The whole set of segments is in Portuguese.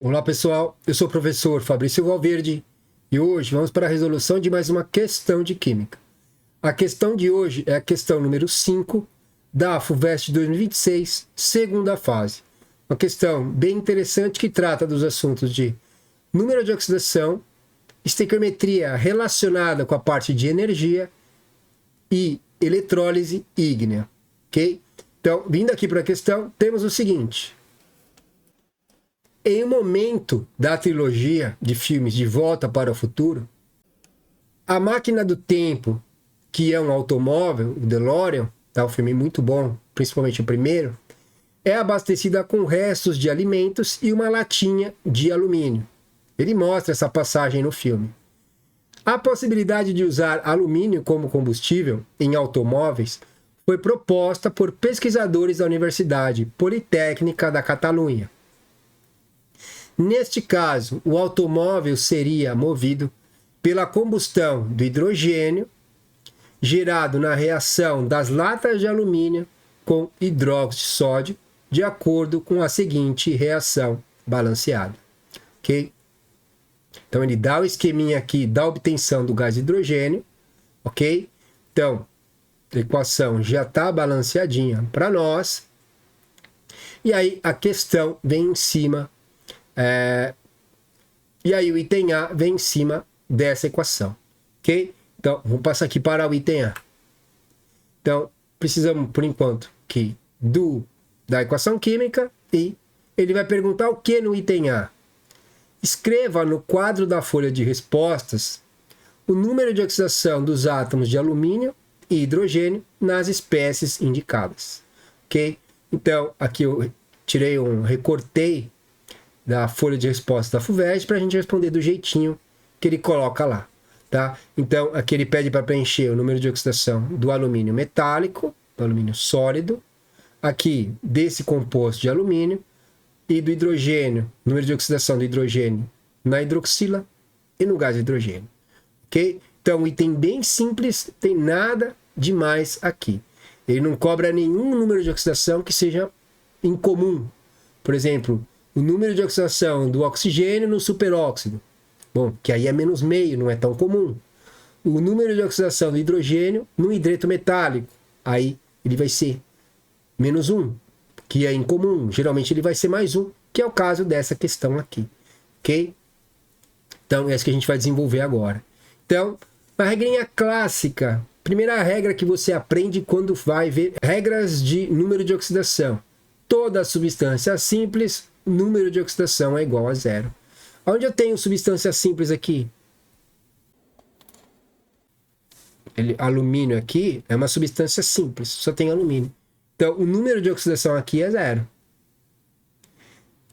Olá pessoal, eu sou o professor Fabrício Valverde e hoje vamos para a resolução de mais uma questão de Química. A questão de hoje é a questão número 5 da FUVEST 2026, segunda fase. Uma questão bem interessante que trata dos assuntos de número de oxidação, estequiometria relacionada com a parte de energia e eletrólise ígnea, ok? Então, vindo aqui para a questão, temos o seguinte. Em um momento da trilogia de filmes De Volta para o Futuro, a máquina do tempo, que é um automóvel, o DeLorean, tá? Um filme muito bom, principalmente o primeiro, é abastecida com restos de alimentos e uma latinha de alumínio. Ele mostra essa passagem no filme. A possibilidade de usar alumínio como combustível em automóveis foi proposta por pesquisadores da Universidade Politécnica da Catalunha. Neste caso, o automóvel seria movido pela combustão do hidrogênio gerado na reação das latas de alumínio com hidróxido de sódio, de acordo com a seguinte reação balanceada. Ok? Então, ele dá o esqueminha aqui da obtenção do gás hidrogênio. Ok? Então, a equação já está balanceadinha para nós. E aí, a questão vem em cima. E aí o item A vem em cima dessa equação, ok? Então, vamos passar aqui para o item A. Então, precisamos, por enquanto, que da equação química e ele vai perguntar o que no item A? Escreva no quadro da folha de respostas o número de oxidação dos átomos de alumínio e hidrogênio nas espécies indicadas, ok? Então, aqui eu recortei da folha de resposta da FUVEST para a gente responder do jeitinho que ele coloca lá, tá? Então, aqui ele pede para preencher o número de oxidação do alumínio metálico, do alumínio sólido, aqui desse composto de alumínio e do hidrogênio, número de oxidação do hidrogênio na hidroxila e no gás hidrogênio, ok? Então, um item bem simples, tem nada demais aqui. Ele não cobra nenhum número de oxidação que seja incomum. Por exemplo, o número de oxidação do oxigênio no superóxido. Bom, que aí é menos meio, não é tão comum. O número de oxidação do hidrogênio no hidreto metálico. Aí ele vai ser menos 1, que é incomum. Geralmente ele vai ser mais 1, que é o caso dessa questão aqui. Ok? Então, é isso que a gente vai desenvolver agora. Então, a regrinha clássica. Primeira regra que você aprende quando vai ver regras de número de oxidação. Toda substância simples, número de oxidação é igual a 0. Onde eu tenho substância simples aqui? Alumínio aqui é uma substância simples, só tem alumínio. Então, o número de oxidação aqui é 0.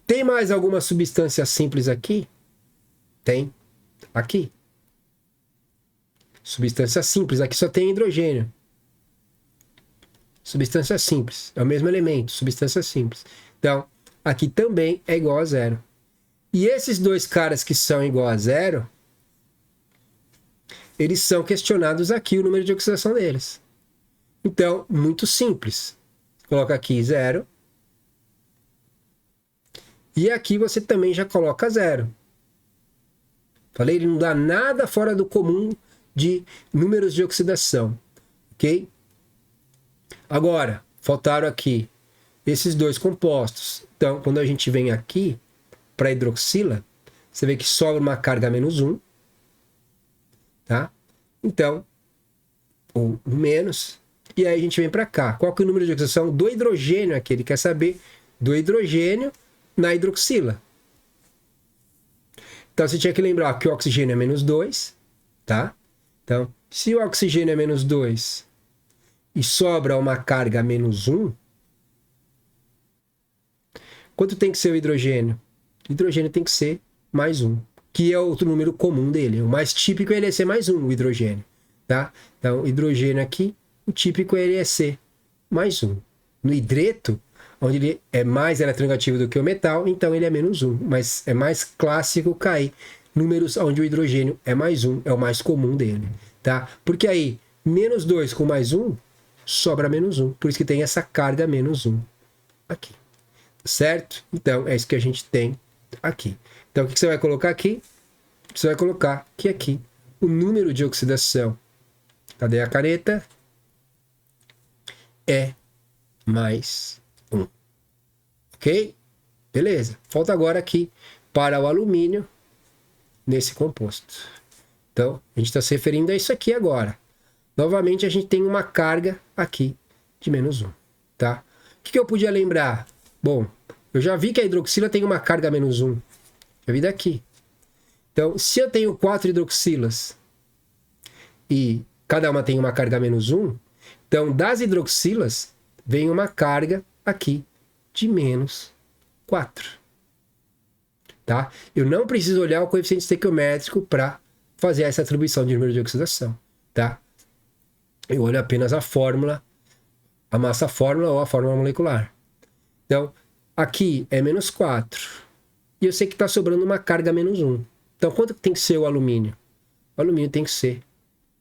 Tem mais alguma substância simples aqui? Tem. Aqui. Substância simples, aqui só tem hidrogênio. Substância simples, é o mesmo elemento, substância simples. Então, aqui também é igual a 0. E esses dois caras que são igual a 0, eles são questionados aqui o número de oxidação deles. Então, muito simples. Coloca aqui 0. E aqui você também já coloca 0. Falei, ele não dá nada fora do comum de números de oxidação. Ok? Agora, faltaram aqui esses dois compostos. Então, quando a gente vem aqui para a hidroxila, você vê que sobra uma carga menos 1. Tá? Então, ou menos. E aí a gente vem para cá. Qual que é o número de oxidação do hidrogênio aqui? Ele quer saber do hidrogênio na hidroxila. Então, você tinha que lembrar que o oxigênio é menos 2. Tá? Então, se o oxigênio é menos 2 e sobra uma carga menos 1, quanto tem que ser o hidrogênio? O hidrogênio tem que ser mais 1, que é outro número comum dele. O mais típico é ele ser mais 1, o hidrogênio. Tá? Então, o hidrogênio aqui, o típico é ele ser mais 1. No hidreto, onde ele é mais eletronegativo do que o metal, então ele é menos 1. Mas é mais clássico cair números onde o hidrogênio é mais 1, é o mais comum dele. Tá? Porque aí, menos 2 com mais 1, sobra menos 1. Por isso que tem essa carga menos 1 aqui. Certo? Então, é isso que a gente tem aqui. Então, o que você vai colocar aqui? Você vai colocar que aqui o número de oxidação, cadê a caneta? É mais 1. Ok? Beleza. Falta agora aqui para o alumínio nesse composto. Então, a gente está se referindo a isso aqui agora. Novamente, a gente tem uma carga aqui de menos 1. Tá? O que eu podia lembrar? Bom, eu já vi que a hidroxila tem uma carga menos 1. Já vi daqui. Então, se eu tenho 4 hidroxilas e cada uma tem uma carga menos 1, então das hidroxilas vem uma carga aqui de menos 4. Tá? Eu não preciso olhar o coeficiente estequiométrico para fazer essa atribuição de número de oxidação. Tá? Eu olho apenas a fórmula, a massa fórmula ou a fórmula molecular. Então, aqui é menos 4. E eu sei que está sobrando uma carga menos 1. Então, quanto tem que ser o alumínio? O alumínio tem que ser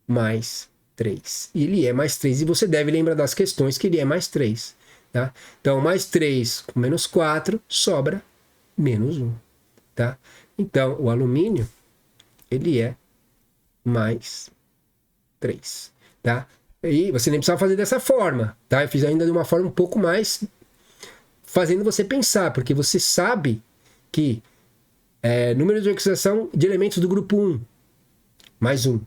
mais 3. E ele é mais 3. E você deve lembrar das questões que ele é mais 3. Tá? Então, mais 3 com menos 4 sobra menos 1. Tá? Então, o alumínio, ele é mais 3. Tá? E você nem precisava fazer dessa forma. Tá? Eu fiz ainda de uma forma um pouco mais fazendo você pensar, porque você sabe que número de oxidação de elementos do grupo 1, mais 1.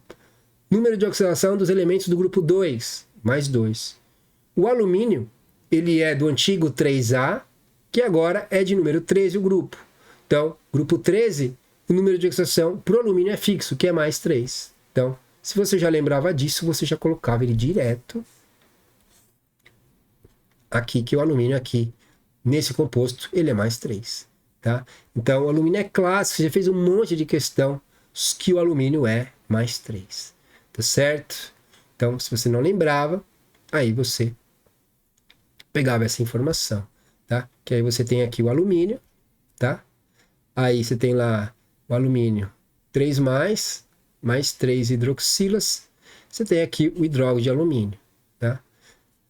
Número de oxidação dos elementos do grupo 2, mais 2. O alumínio, ele é do antigo 3A, que agora é de número 13 o grupo. Então, grupo 13, o número de oxidação para o alumínio é fixo, que é mais 3. Então, se você já lembrava disso, você já colocava ele direto aqui, que o alumínio aqui, nesse composto, ele é mais 3. Tá? Então, o alumínio é clássico, você fez um monte de questão que o alumínio é mais 3. Tá certo? Então, se você não lembrava, aí você pegava essa informação. Tá? Que aí você tem aqui o alumínio, tá? Aí você tem lá o alumínio 3+, mais 3 hidroxilas. Você tem aqui o hidróxido de alumínio. Tá?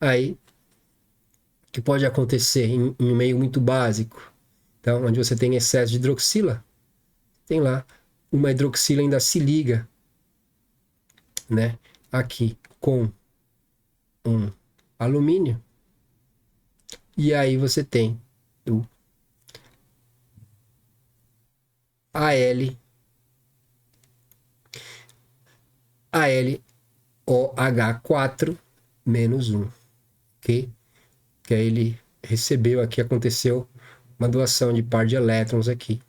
Aí, o que pode acontecer em um meio muito básico? Então, onde você tem excesso de hidroxila, tem lá uma hidroxila ainda se liga, né, aqui com um alumínio. E aí você tem o AlOH4 menos 1, ok? Que aí ele recebeu aqui, aconteceu uma doação de par de elétrons aqui.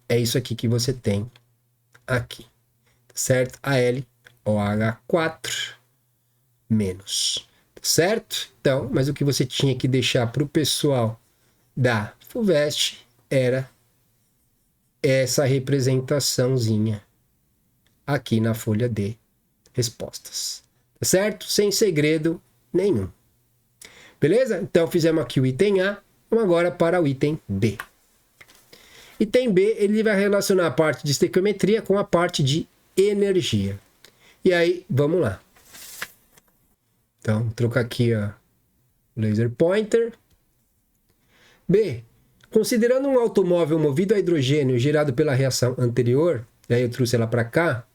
É isso aqui que você tem aqui, certo? AlOH4 menos, certo? Então, mas o que você tinha que deixar para o pessoal da FUVEST era essa representaçãozinha aqui na folha de respostas, certo? Sem segredo nenhum. Beleza? Então fizemos aqui o item A, vamos agora para o item B. Item B, ele vai relacionar a parte de estequiometria com a parte de energia. E aí, vamos lá. Então, vou trocar aqui o laser pointer. B, considerando um automóvel movido a hidrogênio gerado pela reação anterior, e aí eu trouxe ela para cá,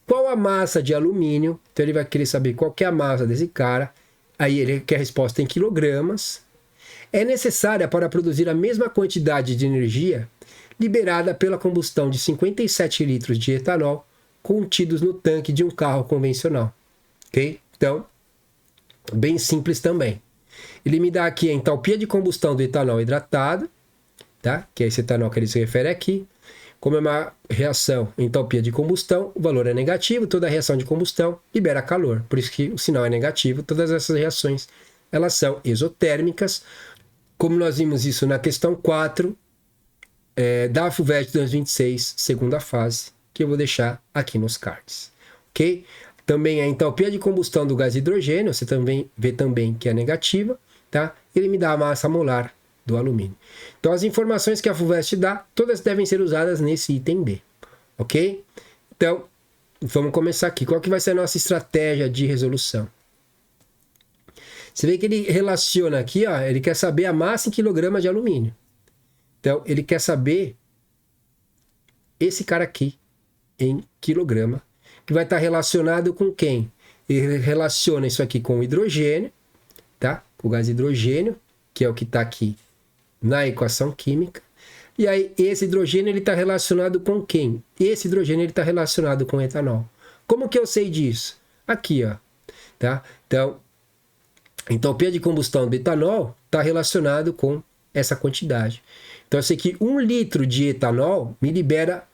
qual a massa de alumínio? Então ele vai querer saber qual que é a massa desse cara. Aí ele quer a resposta em quilogramas. É necessária para produzir a mesma quantidade de energia liberada pela combustão de 57 litros de etanol contidos no tanque de um carro convencional. Ok? Então, bem simples também. Ele me dá aqui a entalpia de combustão do etanol hidratado, tá? Que é esse etanol que ele se refere aqui. Como é uma reação entalpia de combustão, o valor é negativo, toda reação de combustão libera calor. Por isso que o sinal é negativo. Todas essas reações, elas são exotérmicas. Como nós vimos isso na questão 4 da FUVEST 2026, segunda fase, que eu vou deixar aqui nos cards. Ok? Também a entalpia de combustão do gás hidrogênio, você também vê também que é negativa, tá? Ele me dá a massa molar do alumínio. Então, as informações que a FUVEST dá, todas devem ser usadas nesse item B, ok? Então, vamos começar aqui. Qual que vai ser a nossa estratégia de resolução? Você vê que ele relaciona aqui, ó, ele quer saber a massa em quilogramas de alumínio, Então, ele quer saber esse cara aqui em quilograma, que vai estar relacionado com quem? Ele relaciona isso aqui com o hidrogênio, tá? O gás hidrogênio, que é o que está aqui na equação química. E aí, esse hidrogênio ele está relacionado com quem? Esse hidrogênio ele está relacionado com etanol. Como que eu sei disso? Aqui, ó. Tá? Então, a entropia de combustão do etanol está relacionado com essa quantidade. Então, eu sei que 1 litro de etanol me libera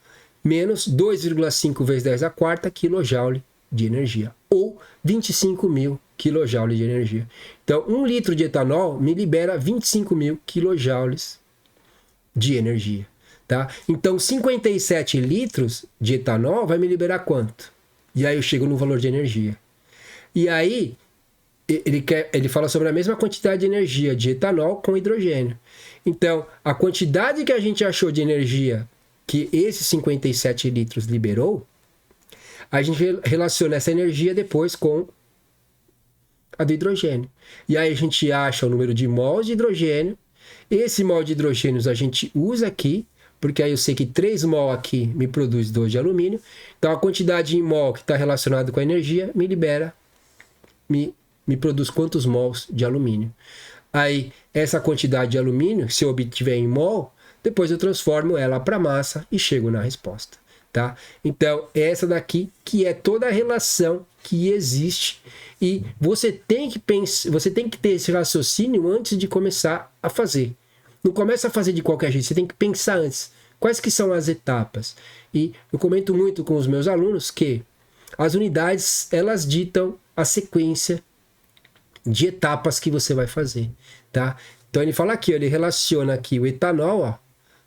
menos 2,5 vezes 10 a quarta kJ de energia, ou 25.000 kJ de energia. Então, 1 litro de etanol me libera 25.000 kJ de energia. Tá? Então, 57 litros de etanol vai me liberar quanto? E aí eu chego no valor de energia. E aí, ele fala sobre a mesma quantidade de energia de etanol com hidrogênio. Então, a quantidade que a gente achou de energia que esses 57 litros liberou, a gente relaciona essa energia depois com a do hidrogênio. E aí a gente acha o número de mols de hidrogênio. Esse mol de hidrogênios a gente usa aqui, porque aí eu sei que 3 mol aqui me produz 2 de alumínio. Então a quantidade em mol que está relacionada com a energia me libera, me produz quantos mols de alumínio. Aí essa quantidade de alumínio, se eu obtiver em mol, depois eu transformo ela para massa e chego na resposta. Tá? Então, essa daqui que é toda a relação que existe, e você tem que ter esse raciocínio antes de começar a fazer. Não começa a fazer de qualquer jeito, você tem que pensar antes. Quais que são as etapas? E eu comento muito com os meus alunos que as unidades, elas ditam a sequência de etapas que você vai fazer, tá? Então ele fala aqui, ele relaciona aqui o etanol, ó,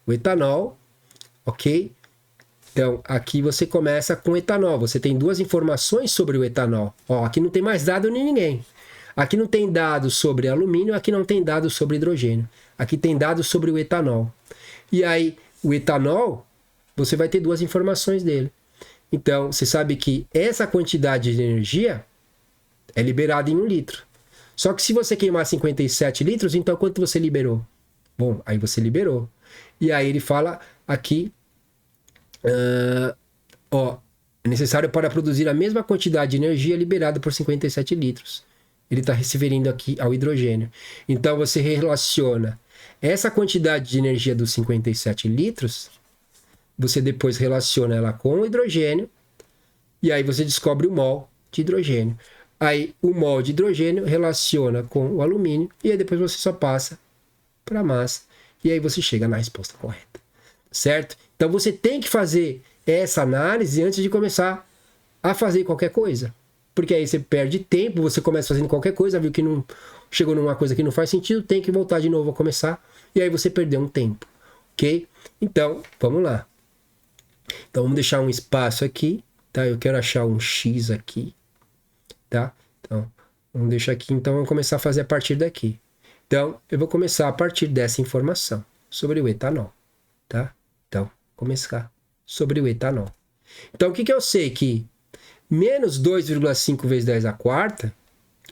o etanol, ok? Então, aqui você começa com etanol. Você tem 2 informações sobre o etanol. Ó, aqui não tem mais dado nem ninguém. Aqui não tem dados sobre alumínio, aqui não tem dados sobre hidrogênio. Aqui tem dados sobre o etanol. E aí, o etanol, você vai ter 2 informações dele. Então, você sabe que essa quantidade de energia é liberada em 1 litro. Só que se você queimar 57 litros, então quanto você liberou? Bom, aí você liberou. E aí ele fala aqui... é necessário para produzir a mesma quantidade de energia liberada por 57 litros. Ele está se referindo aqui ao hidrogênio. Então você relaciona essa quantidade de energia dos 57 litros, você depois relaciona ela com o hidrogênio, e aí você descobre o mol de hidrogênio. Aí o mol de hidrogênio relaciona com o alumínio, e aí depois você só passa para a massa, e aí você chega na resposta correta. Certo? Então você tem que fazer essa análise antes de começar a fazer qualquer coisa. Porque aí você perde tempo, você começa fazendo qualquer coisa, viu que não chegou numa coisa que não faz sentido, tem que voltar de novo a começar, e aí você perdeu um tempo. Ok? Então, vamos lá. Então vamos deixar um espaço aqui, tá? Eu quero achar um X aqui, tá? Então, vamos deixar aqui, então vamos começar a fazer a partir daqui. Então, eu vou começar a partir dessa informação sobre o etanol, tá? Então, começar sobre o etanol. Então, o que eu sei? Que menos 2,5 vezes 10 a quarta,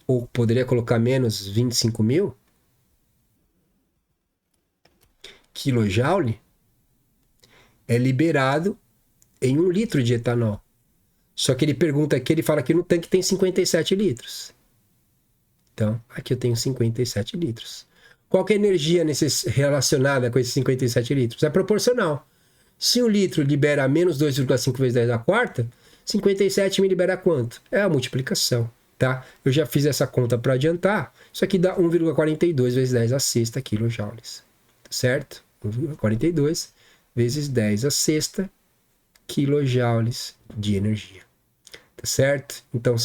ou poderia colocar menos 25.000 kJ, é liberado em 1 litro de etanol. Só que ele pergunta aqui, ele fala que no tanque tem 57 litros. Então, aqui eu tenho 57 litros. Qual que é a energia relacionada com esses 57 litros? É proporcional. Se 1 litro libera menos 2,5 vezes 10 a quarta, 57 me libera quanto? É a multiplicação, tá? Eu já fiz essa conta para adiantar. Isso aqui dá 1,42 vezes 10 a sexta quilojoules. Certo? 1,42 vezes 10 a sexta quilojoules de energia. Tá certo? Então,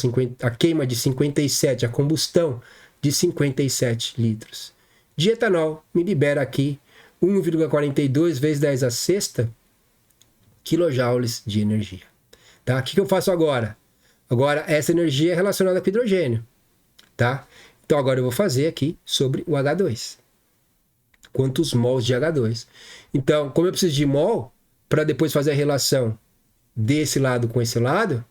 a queima de 57, a combustão de 57 litros de etanol me libera aqui 1,42 vezes 10 a sexta quilojoules de energia. Tá? O que eu faço agora? Agora, essa energia é relacionada com hidrogênio. Tá? Então, agora eu vou fazer aqui sobre o H2. Quantos mols de H2? Então, como eu preciso de mol, para depois fazer a relação desse lado com esse lado,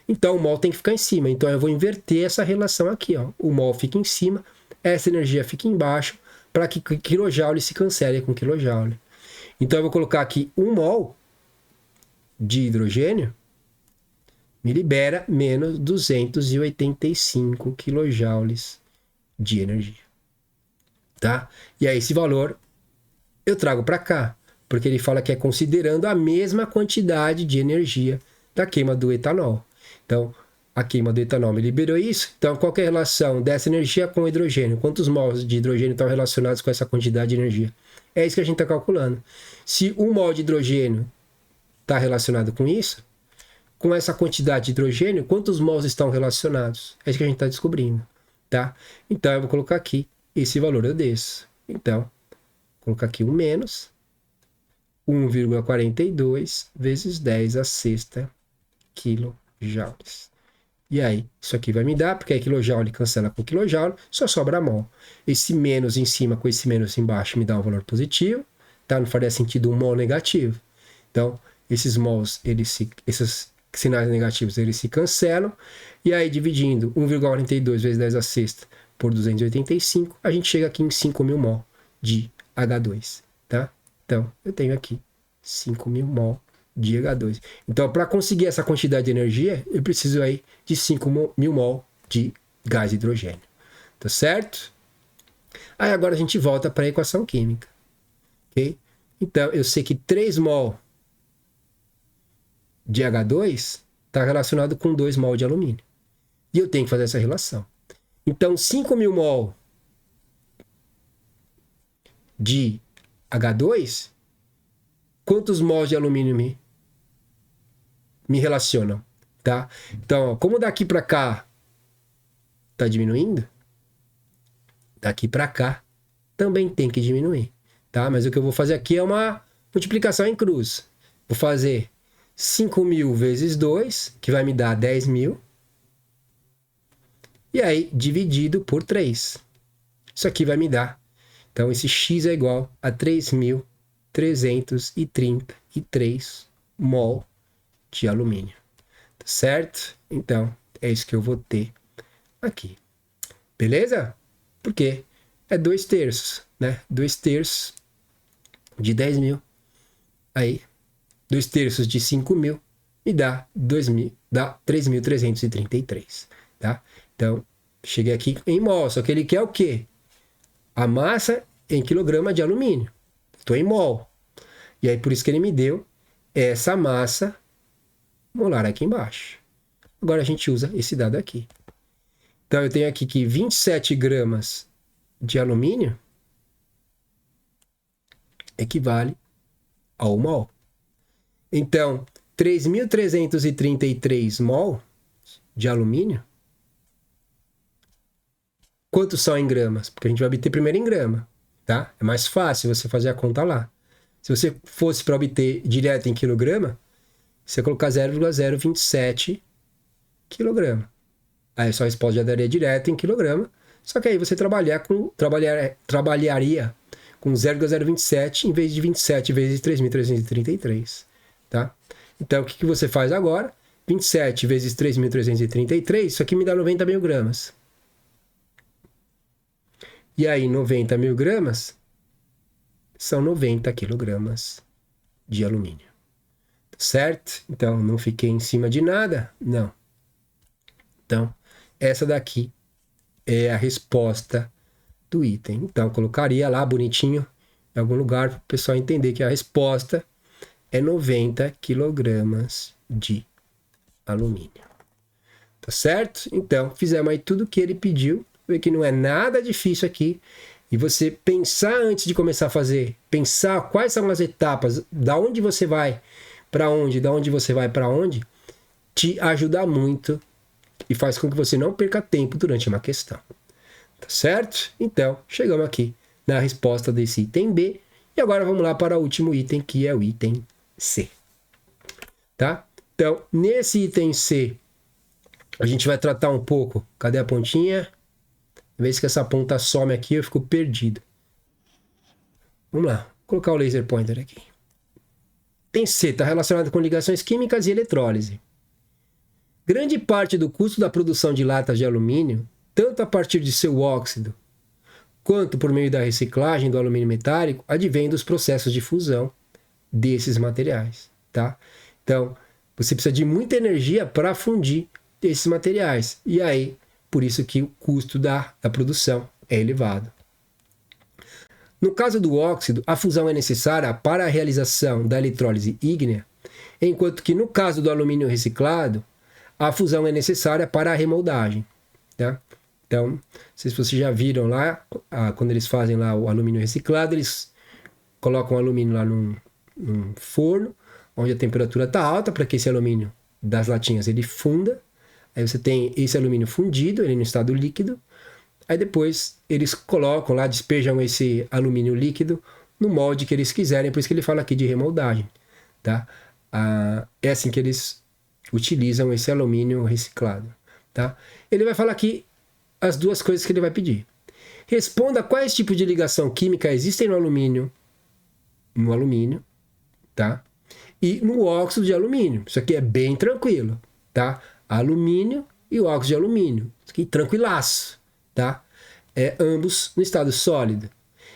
então o mol tem que ficar em cima. Então, eu vou inverter essa relação aqui. Ó. O mol fica em cima, essa energia fica embaixo, para que quilojoule se cancele com quilojoule. Então eu vou colocar aqui 1 mol de hidrogênio me libera menos 285 quilojoules de energia. Tá? E aí esse valor eu trago para cá, porque ele fala que é considerando a mesma quantidade de energia da queima do etanol. Então, a queima do etanol me liberou isso. Então, qual que é a relação dessa energia com o hidrogênio? Quantos mols de hidrogênio estão relacionados com essa quantidade de energia? É isso que a gente está calculando. Se 1 mol de hidrogênio está relacionado com isso, com essa quantidade de hidrogênio, quantos mols estão relacionados? É isso que a gente está descobrindo. Tá? Então, eu vou colocar aqui esse valor, eu desço. Então, vou colocar aqui um menos 1,42 vezes 10 a sexta quilojoules. E aí, isso aqui vai me dar, porque a quilojoule cancela com quilojoule, só sobra mol. Esse menos em cima com esse menos embaixo me dá um valor positivo, tá? Não faria sentido um mol negativo. Então, esses mols, esses sinais negativos, eles se cancelam. E aí, dividindo 1,42 vezes 10 a sexta por 285, a gente chega aqui em 5.000 mol de H2, tá? Então, eu tenho aqui 5.000 mol de H2. Então, para conseguir essa quantidade de energia, eu preciso aí de 5.000 mol de gás hidrogênio. Tá certo? Aí agora a gente volta para a equação química. Ok? Então, eu sei que 3 mol de H2 está relacionado com 2 mol de alumínio. E eu tenho que fazer essa relação. Então, 5.000 mol de H2, quantos mols de alumínio me relacionam? Tá? Então, como daqui para cá está diminuindo, daqui para cá também tem que diminuir. Tá? Mas o que eu vou fazer aqui é uma multiplicação em cruz. Vou fazer 5.000 vezes 2, que vai me dar 10.000. E aí, dividido por 3. Isso aqui vai me dar. Então, esse x é igual a 3.333 mol de alumínio. Tá certo? Então, é isso que eu vou ter aqui. Beleza? Porque é 2/3, né? 2/3 de 10.000. Aí, 2/3 de 5.000 me dá 3.333, tá? Então, cheguei aqui em mol, só que ele quer o quê? A massa em quilograma de alumínio. Estou em mol. E aí, por isso que ele me deu essa massa molar aqui embaixo. Agora a gente usa esse dado aqui. Então, eu tenho aqui que 27 gramas de alumínio equivale a 1 mol. Então, 3.333 mol de alumínio, quantos são em gramas? Porque a gente vai obter primeiro em grama, tá? É mais fácil você fazer a conta lá. Se você fosse para obter direto em quilograma, você colocar 0,027 quilograma. Aí a sua resposta já daria direto em quilograma, só que aí você trabalharia com 0,027 em vez de 27 vezes 3.333, tá? Então, o que você faz agora? 27 vezes 3.333, isso aqui me dá 90.000 gramas. E aí, 90.000 gramas são 90 quilogramas de alumínio. Certo? Então, não fiquei em cima de nada? Não. Então, essa daqui é a resposta do item. Então, colocaria lá bonitinho em algum lugar para o pessoal entender que a resposta é 90 quilogramas de alumínio. Tá certo? Então, fizemos aí tudo o que ele pediu. Vê que não é nada difícil aqui. E você pensar antes de começar a fazer, pensar quais são as etapas, da onde você vai para onde, da onde você vai para onde, te ajuda muito e faz com que você não perca tempo durante uma questão. Tá certo? Então, chegamos aqui na resposta desse item B. E agora vamos lá para o último item, que é o item C. Tá? Então, nesse item C, a gente vai tratar um pouco... Cadê a pontinha? Uma vez que essa ponta some aqui, eu fico perdido. Vamos lá. Vou colocar o laser pointer aqui. Item C está relacionado com ligações químicas e eletrólise. Grande parte do custo da produção de latas de alumínio, tanto a partir de seu óxido, quanto por meio da reciclagem do alumínio metálico, advém dos processos de fusão desses materiais, tá? Então, você precisa de muita energia para fundir esses materiais. E aí, por isso que o custo da produção é elevado. No caso do óxido, a fusão é necessária para a realização da eletrólise ígnea, enquanto que no caso do alumínio reciclado, a fusão é necessária para a remoldagem, tá? Então, não sei se vocês já viram lá, quando eles fazem lá o alumínio reciclado, eles colocam o alumínio lá num forno, onde a temperatura está alta, para que esse alumínio das latinhas ele funda. Aí você tem esse alumínio fundido, ele no estado líquido. Aí depois eles colocam lá, despejam esse alumínio líquido no molde que eles quiserem, por isso que ele fala aqui de remoldagem, tá? É assim que eles utilizam esse alumínio reciclado, tá? Ele vai falar aqui as duas coisas que ele vai pedir. Responda quais tipos de ligação química existem no alumínio, tá? E no óxido de alumínio. Isso aqui é bem tranquilo, tá? Alumínio e o óxido de alumínio. Isso aqui tranquilaço, tá? Ambos no estado sólido.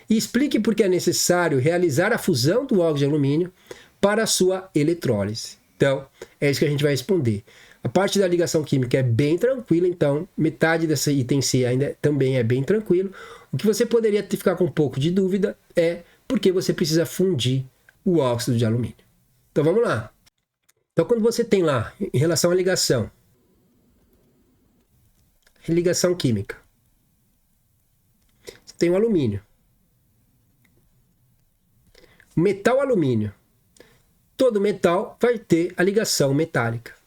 E explique por que é necessário realizar a fusão do óxido de alumínio para a sua eletrólise. Então, é isso que a gente vai responder. A parte da ligação química é bem tranquila, então metade dessa item C ainda também é bem tranquilo. O que você poderia ficar com um pouco de dúvida é porque você precisa fundir o óxido de alumínio. Então vamos lá. Então quando você tem lá, em relação à ligação química, você tem o alumínio. O metal alumínio. Todo metal vai ter a ligação metálica.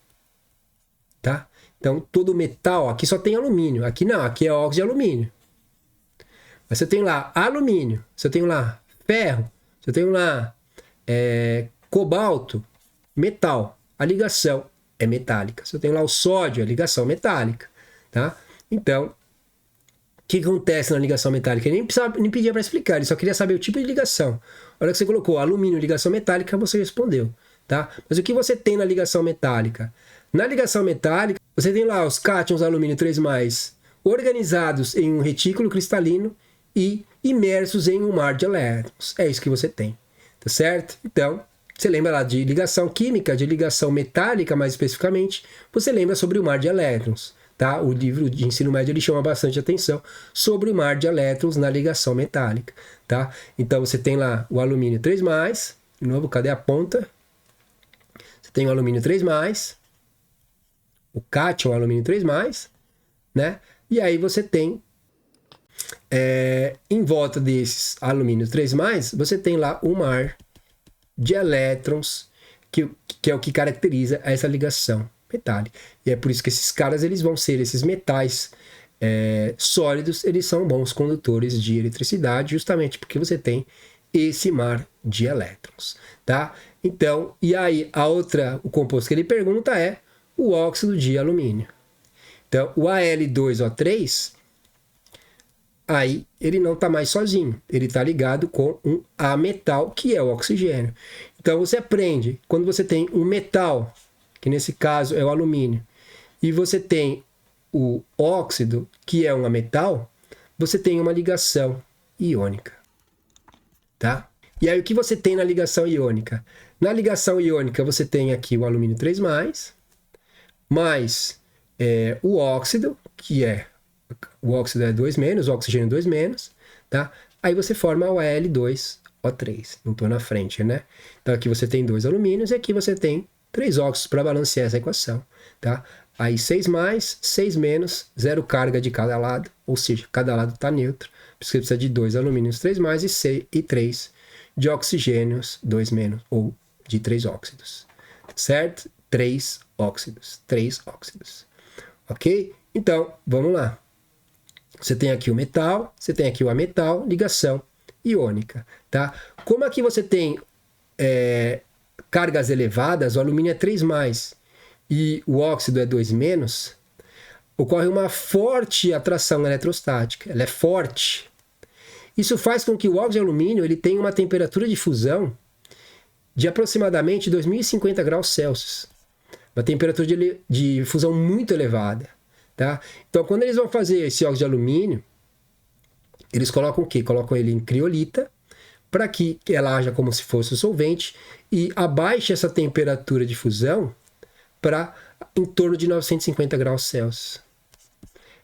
Tá? Então todo metal, aqui só tem alumínio. Aqui não, aqui é óxido de alumínio. Mas você tem lá alumínio, você tem lá ferro, você tem lá cobalto, metal. A ligação é metálica. Você tem lá o sódio, a ligação metálica. Tá? Então, o que acontece na ligação metálica? Ele nem pedia para explicar, ele só queria saber o tipo de ligação. A hora que você colocou alumínio ligação metálica, você respondeu. Tá? Mas o que você tem na ligação metálica? Na ligação metálica, você tem lá os cátions alumínio 3+, organizados em um retículo cristalino e imersos em um mar de elétrons. É isso que você tem. Tá certo? Então, você lembra lá de ligação química, de ligação metálica mais especificamente, você lembra sobre o mar de elétrons. Tá? O livro de ensino médio ele chama bastante atenção sobre o mar de elétrons na ligação metálica. Tá? Então você tem lá o alumínio 3+, de novo, cadê a ponta? Você tem o alumínio 3+, o cátion alumínio 3+, né? E aí você tem, em volta desses alumínios 3+, você tem lá o mar de elétrons, que é o que caracteriza essa ligação metálica. E é por isso que esses caras eles vão ser, esses metais sólidos, eles são bons condutores de eletricidade, justamente porque você tem esse mar de elétrons, tá? Então, e aí o composto que ele pergunta é o óxido de alumínio. Então, o Al2O3, aí ele não está mais sozinho, ele está ligado com um ametal, que é o oxigênio. Então, você aprende, quando você tem um metal, que nesse caso é o alumínio, e você tem o óxido, que é um ametal, você tem uma ligação iônica. Tá? E aí, o que você tem na ligação iônica? Na ligação iônica, você tem aqui o alumínio 3+, mais o óxido, que o óxido é 2-, o oxigênio 2-, tá? Aí você forma o Al2O3. Não estou na frente, né? Então aqui você tem 2 alumínios e aqui você tem 3 óxidos para balancear essa equação, tá? Aí 6+, 6-, 0 carga de cada lado, ou seja, cada lado está neutro. Você precisa de 2 alumínios 3+, e 3 de oxigênios 2-, ou de 3 óxidos, certo? 3 óxidos. Ok? Então, vamos lá. Você tem aqui o metal, você tem aqui o ametal, ligação iônica, tá? Como aqui você tem cargas elevadas, o alumínio é 3+, e o óxido é 2-, ocorre uma forte atração eletrostática. Ela é forte. Isso faz com que o óxido de alumínio ele tenha uma temperatura de fusão de aproximadamente 2050 graus Celsius. Uma temperatura de fusão muito elevada. Tá? Então, quando eles vão fazer esse óxido de alumínio, eles colocam o quê? Colocam ele em criolita, para que ela haja como se fosse um solvente e abaixe essa temperatura de fusão para em torno de 950 graus Celsius.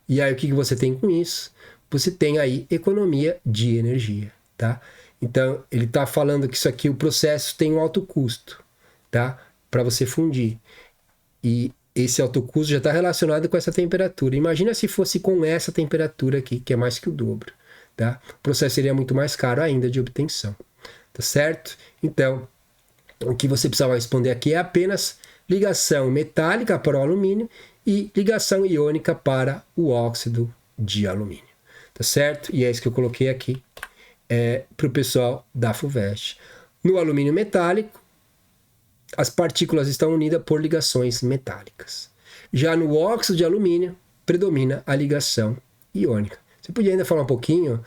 E aí o que você tem com isso? Você tem aí economia de energia, tá? Então, ele está falando que isso aqui, o processo tem um alto custo, tá? Para você fundir. E esse alto custo já está relacionado com essa temperatura. Imagina se fosse com essa temperatura aqui, que é mais que o dobro, tá? O processo seria muito mais caro ainda de obtenção, tá certo? Então, o que você precisava responder aqui é apenas ligação metálica para o alumínio e ligação iônica para o óxido de alumínio, tá certo? E é isso que eu coloquei aqui para o pessoal da FUVEST. No alumínio metálico, as partículas estão unidas por ligações metálicas. Já no óxido de alumínio, predomina a ligação iônica. Você podia ainda falar um pouquinho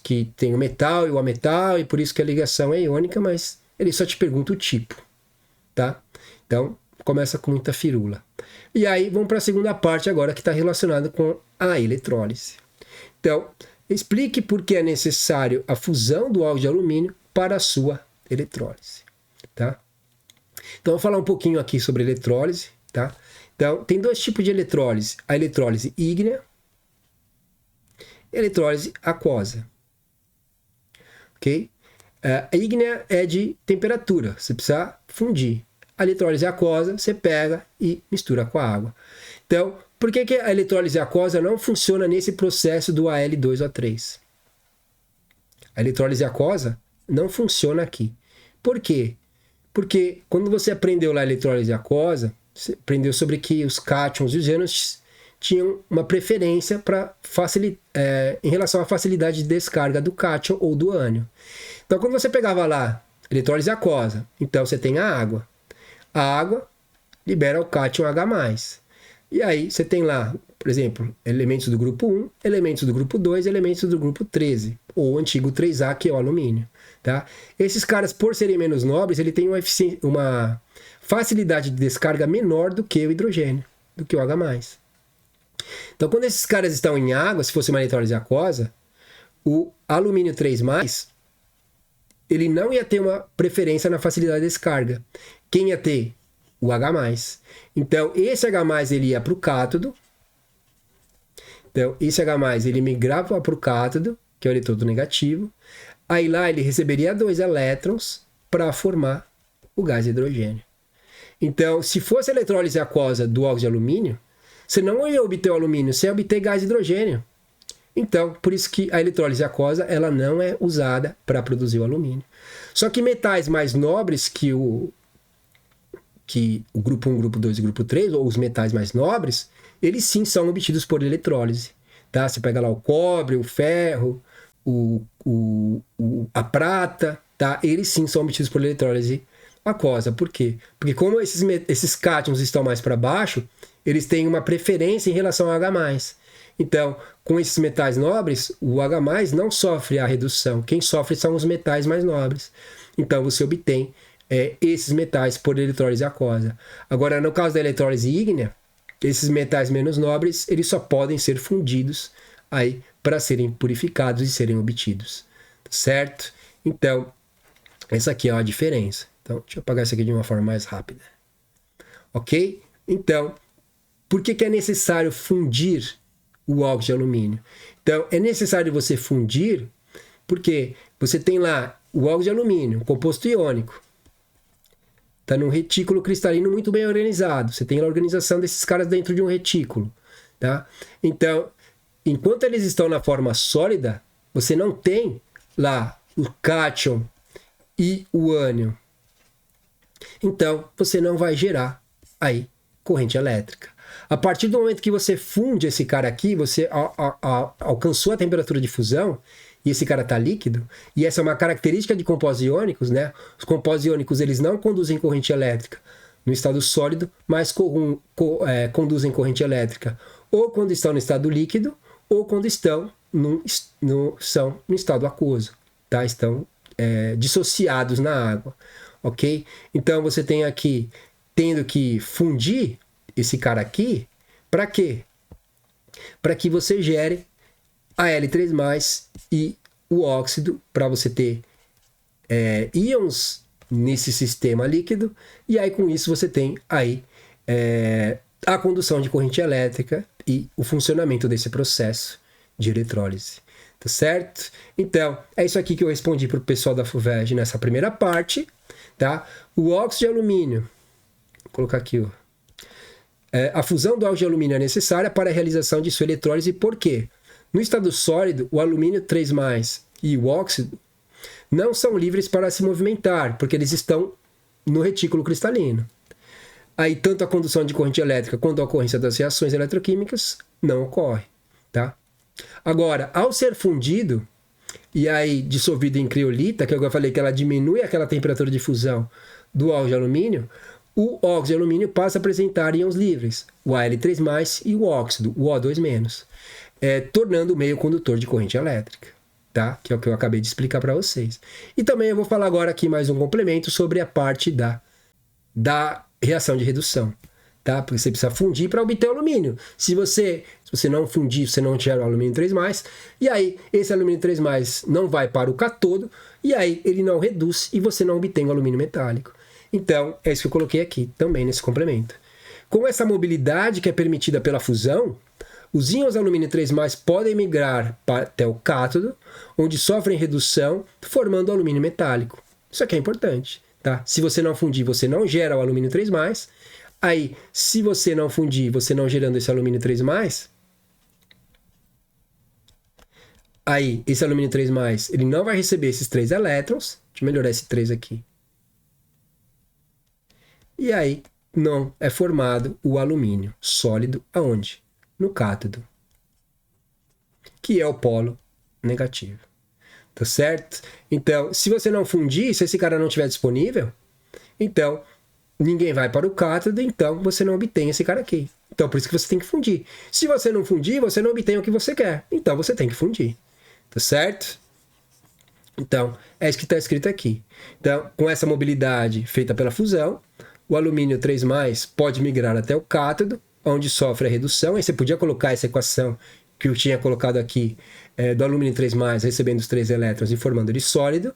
que tem o metal e o ametal, e por isso que a ligação é iônica, mas ele só te pergunta o tipo, tá? Então, começa com muita firula. E aí, vamos para a segunda parte agora, que está relacionada com a eletrólise. Então, explique por que é necessário a fusão do óxido de alumínio para a sua eletrólise, tá? Então, eu vou falar um pouquinho aqui sobre eletrólise, tá? Então, tem dois tipos de eletrólise. A eletrólise ígnea e a eletrólise aquosa. Ok? A ígnea é de temperatura, você precisa fundir. A eletrólise aquosa, você pega e mistura com a água. Então, por que a eletrólise aquosa não funciona nesse processo do Al2O3? A eletrólise aquosa não funciona aqui. Por quê? Porque quando você aprendeu lá a eletrólise aquosa, você aprendeu sobre que os cátions e os ânions tinham uma preferência em relação à facilidade de descarga do cátion ou do ânion. Então, quando você pegava lá eletrólise aquosa, então você tem a água. A água libera o cátion H+. E aí você tem lá, por exemplo, elementos do grupo 1, elementos do grupo 2, elementos do grupo 13, ou o antigo 3A, que é o alumínio. Tá? Esses caras, por serem menos nobres, ele tem uma facilidade de descarga menor do que o hidrogênio, do que o H+. Então, quando esses caras estão em água, se fosse uma eletrólise aquosa, o alumínio 3+, ele não ia ter uma preferência na facilidade de descarga. Quem ia ter? O H+. Então, esse H+, ele ia para o cátodo. Então, esse H+, ele migrava para o cátodo, que é o eletrodo negativo. Aí lá ele receberia 2 elétrons para formar o gás hidrogênio. Então, se fosse a eletrólise aquosa do óxido de alumínio, você não ia obter o alumínio, você ia obter gás hidrogênio. Então, por isso que a eletrólise aquosa ela não é usada para produzir o alumínio. Só que metais mais nobres que o grupo 1, grupo 2 e grupo 3, ou os metais mais nobres, eles sim são obtidos por eletrólise. Tá? Você pega lá o cobre, o ferro, a prata, tá? Eles sim são obtidos por eletrólise aquosa. Por quê? Porque como esses cátions estão mais para baixo, eles têm uma preferência em relação ao H+. Então, com esses metais nobres, o H+ não sofre a redução. Quem sofre são os metais mais nobres. Então, você obtém esses metais por eletrólise aquosa. Agora, no caso da eletrólise ígnea, esses metais menos nobres, eles só podem ser fundidos aí para serem purificados e serem obtidos. Certo? Então, essa aqui é a diferença. Então, deixa eu apagar isso aqui de uma forma mais rápida. Ok? Então, por que é necessário fundir o óxido de alumínio? Então, é necessário você fundir porque você tem lá o óxido de alumínio, composto iônico. Está num retículo cristalino muito bem organizado. Você tem a organização desses caras dentro de um retículo. Tá? Então, enquanto eles estão na forma sólida, você não tem lá o cátion e o ânion. Então, você não vai gerar aí corrente elétrica. A partir do momento que você funde esse cara aqui, você alcançou a temperatura de fusão, e esse cara está líquido, e essa é uma característica de compostos iônicos, né? Os compostos iônicos eles não conduzem corrente elétrica no estado sólido, mas conduzem corrente elétrica ou quando estão no estado líquido, ou quando estão no estado aquoso, tá? Estão dissociados na água, ok? Então você tem aqui, tendo que fundir esse cara aqui, para quê? Para que você gere a L3+, e o óxido para você ter íons nesse sistema líquido, e aí com isso você tem aí a condução de corrente elétrica e o funcionamento desse processo de eletrólise. Tá certo? Então, é isso aqui que eu respondi para o pessoal da FUVEST nessa primeira parte. Tá? O óxido de alumínio, vou colocar aqui, a fusão do óxido de alumínio é necessária para a realização de sua eletrólise, por quê? No estado sólido, o alumínio 3+, e o óxido não são livres para se movimentar, porque eles estão no retículo cristalino. Aí, tanto a condução de corrente elétrica quanto a ocorrência das reações eletroquímicas não ocorre. Tá? Agora, ao ser fundido, e aí dissolvido em criolita, que eu falei que ela diminui aquela temperatura de fusão do óxido de alumínio, o óxido de alumínio passa a apresentar íons livres, o Al3+, e o óxido, o O2-, tornando o meio condutor de corrente elétrica, tá? Que é o que eu acabei de explicar para vocês. E também eu vou falar agora aqui mais um complemento sobre a parte da reação de redução, tá? Porque você precisa fundir para obter o alumínio. Se você não fundir, você não gera o alumínio 3+, e aí esse alumínio 3+, não vai para o cátodo, e aí ele não reduz e você não obtém o alumínio metálico. Então, é isso que eu coloquei aqui, também nesse complemento. Com essa mobilidade que é permitida pela fusão, os íons alumínio 3+, podem migrar até o cátodo, onde sofrem redução, formando o alumínio metálico. Isso aqui é importante, tá? Se você não fundir, você não gera o alumínio 3+, aí, se você não fundir, você não gerando esse alumínio 3+, aí, esse alumínio 3+, ele não vai receber esses 3 elétrons. Deixa eu melhorar esse 3 aqui. E aí, não é formado o alumínio sólido aonde? No cátodo, que é o polo negativo. Tá certo? Então, se você não fundir, se esse cara não estiver disponível, então ninguém vai para o cátodo, então você não obtém esse cara aqui. Então, por isso que você tem que fundir. Se você não fundir, você não obtém o que você quer. Então, você tem que fundir. Tá certo? Então, é isso que está escrito aqui. Então, com essa mobilidade feita pela fusão, o alumínio 3+, pode migrar até o cátodo, onde sofre a redução. Aí você podia colocar essa equação que eu tinha colocado aqui, do alumínio 3+, recebendo os 3 elétrons e formando ele sólido.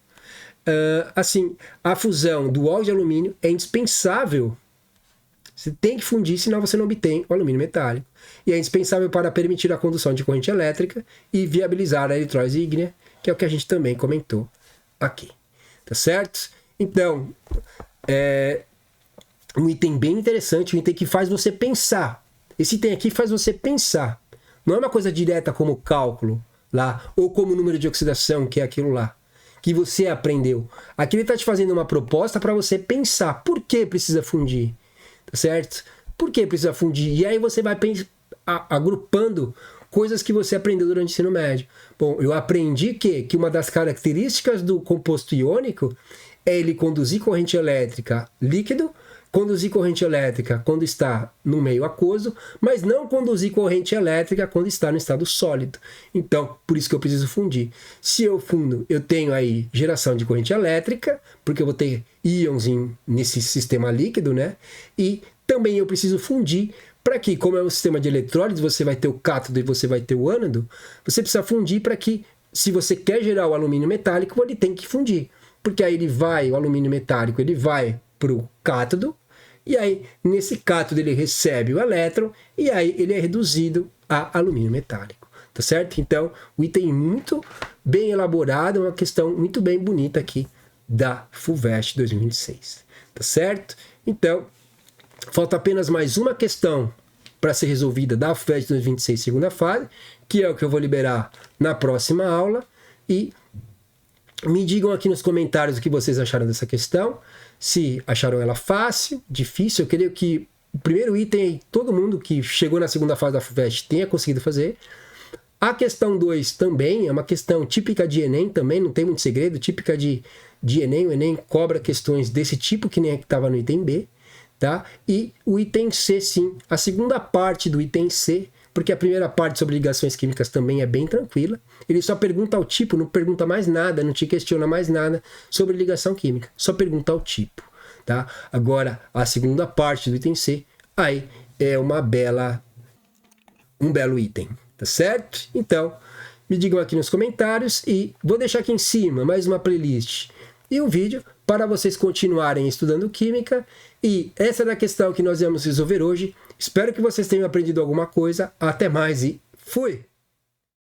Assim, a fusão do óxido de alumínio é indispensável. Você tem que fundir, senão você não obtém o alumínio metálico. E é indispensável para permitir a condução de corrente elétrica e viabilizar a eletrólise ígnea, que é o que a gente também comentou aqui. Tá certo? Então, um item bem interessante, um item que faz você pensar. Esse item aqui faz você pensar. Não é uma coisa direta como cálculo lá, ou como número de oxidação, que é aquilo lá, que você aprendeu. Aqui ele está te fazendo uma proposta para você pensar. Por que precisa fundir? Tá certo? Por que precisa fundir? E aí você vai agrupando coisas que você aprendeu durante o ensino médio. Bom, eu aprendi que uma das características do composto iônico é ele conduzir corrente elétrica líquido, conduzir corrente elétrica quando está no meio aquoso, mas não conduzir corrente elétrica quando está no estado sólido. Então, por isso que eu preciso fundir. Se eu fundo, eu tenho aí geração de corrente elétrica, porque eu vou ter íons nesse sistema líquido, né? E também eu preciso fundir para que, como é um sistema de eletrólise, você vai ter o cátodo e você vai ter o ânodo, você precisa fundir para que, se você quer gerar o alumínio metálico, ele tem que fundir. Porque aí o alumínio metálico, ele vai para o cátodo, e aí, nesse cátodo, ele recebe o elétron, e aí ele é reduzido a alumínio metálico. Tá certo? Então, o item muito bem elaborado, uma questão muito bem bonita aqui da FUVEST 2026. Tá certo? Então, falta apenas mais uma questão para ser resolvida da FUVEST 2026, segunda fase, que é o que eu vou liberar na próxima aula. E me digam aqui nos comentários o que vocês acharam dessa questão. Se acharam ela fácil, difícil. Eu queria que o primeiro item, todo mundo que chegou na segunda fase da FUVEST tenha conseguido fazer. A questão 2 também é uma questão típica de Enem também, não tem muito segredo, típica de Enem. O Enem cobra questões desse tipo, que nem a que estava no item B. Tá? E o item C, sim. A segunda parte do item C, porque a primeira parte sobre ligações químicas também é bem tranquila. Ele só pergunta o tipo, não pergunta mais nada, não te questiona mais nada sobre ligação química. Só pergunta o tipo. Tá? Agora, a segunda parte do item C, aí é um belo item. Tá certo? Então, me digam aqui nos comentários e vou deixar aqui em cima mais uma playlist e um vídeo para vocês continuarem estudando química. E essa era a questão que nós íamos resolver hoje. Espero que vocês tenham aprendido alguma coisa. Até mais e fui!